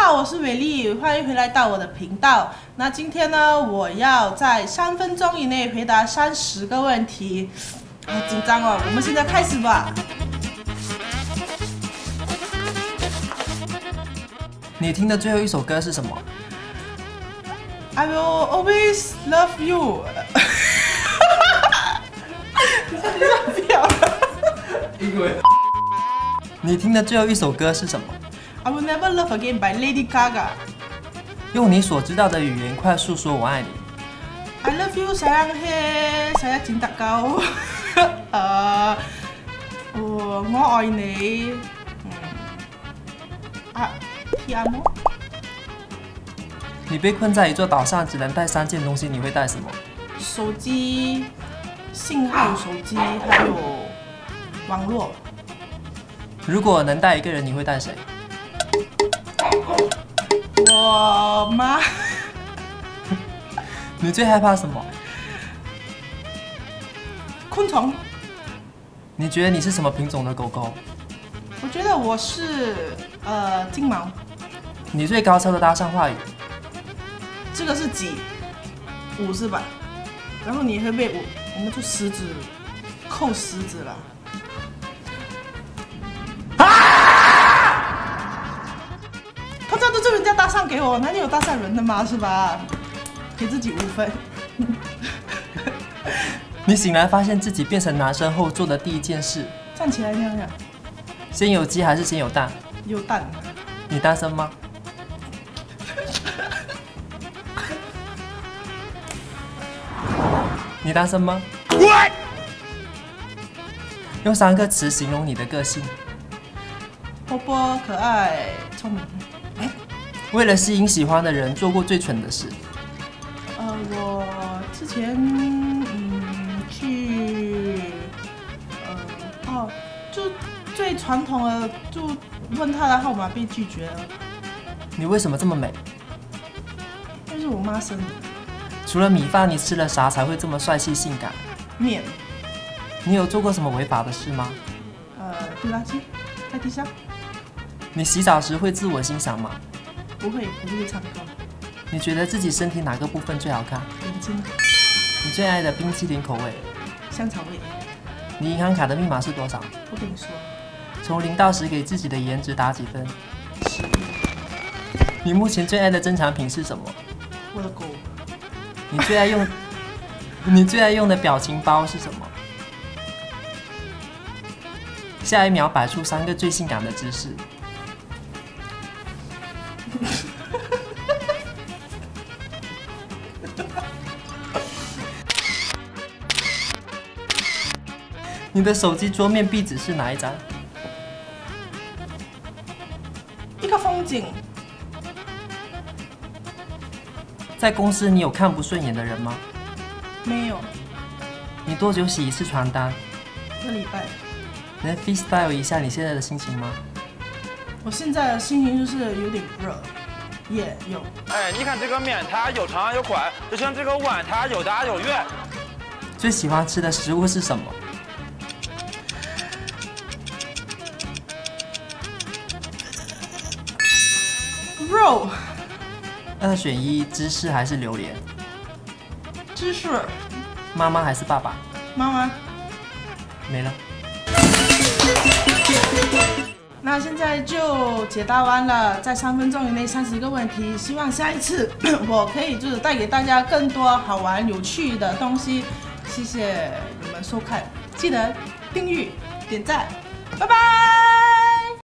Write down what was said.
好，我是美丽，欢迎回来到我的频道。那今天呢，我要在3分钟以内回答30个问题，好紧张哦。我们现在开始吧。你听的最后一首歌是什么 I will always love you 你这表英文。你听的最后一首歌是什么 I will never love again by Lady Gaga。用你所知道的语言快诉说我爱你。I love you 사랑해 saya cinta kau 我愛你Ti amo。你被困在一座岛上，只能带3件东西，你会带什么？手机、信号手机，还有网络。如果能带一个人，你会带谁？我妈。你最害怕什么？昆虫。你觉得你是什么品种的狗狗？我觉得我是金毛。你最高超的搭讪话语？这个是几？5是吧？然后你会被我们就10指扣10指了。他这样都是人家搭讪给我，哪里有搭讪人的嘛？是吧？给自己5分。你醒来发现自己变成男生后做的第一件事？站起来尿尿。先有鸡还是先有蛋？有蛋。你单身吗？你单身吗？用3个词形容你的个性。活泼、可爱、聪明。为了吸引喜欢的人，做过最蠢的事。我之前去就最传统的，就问他的号码被拒绝了。你为什么这么美？那是我妈生的。除了米饭，你吃了啥才会这么帅气性感？面。你有做过什么违法的事吗？丢垃圾，在地上。你洗澡时会自我欣赏吗？不会，我会唱歌。你觉得自己身体哪个部分最好看？眼睛。你最爱的冰淇淋口味？香草味。你银行卡的密码是多少？我跟你说。从0到10给自己的颜值打几分？11。你目前最爱的珍藏品是什么？我的狗。你最爱用的表情包是什么？下一秒摆出3个最性感的姿势。你的手机桌面壁纸是哪一张？一个风景。在公司你有看不顺眼的人吗？没有。你多久洗一次床单1个礼拜。能 freestyle 一下你现在的心情吗？我现在的心情就是有点热，也有。哎，你看这个面它有长有宽，就像这个碗它有大有圆。最喜欢吃的食物是什么？肉。2选1，芝士还是榴莲？芝士。妈妈还是爸爸？妈妈。没了。那现在就解答完了，在3分钟以内30个问题。希望下一次我可以就是带给大家更多好玩有趣的东西。谢谢你们收看，记得订阅、点赞，拜拜。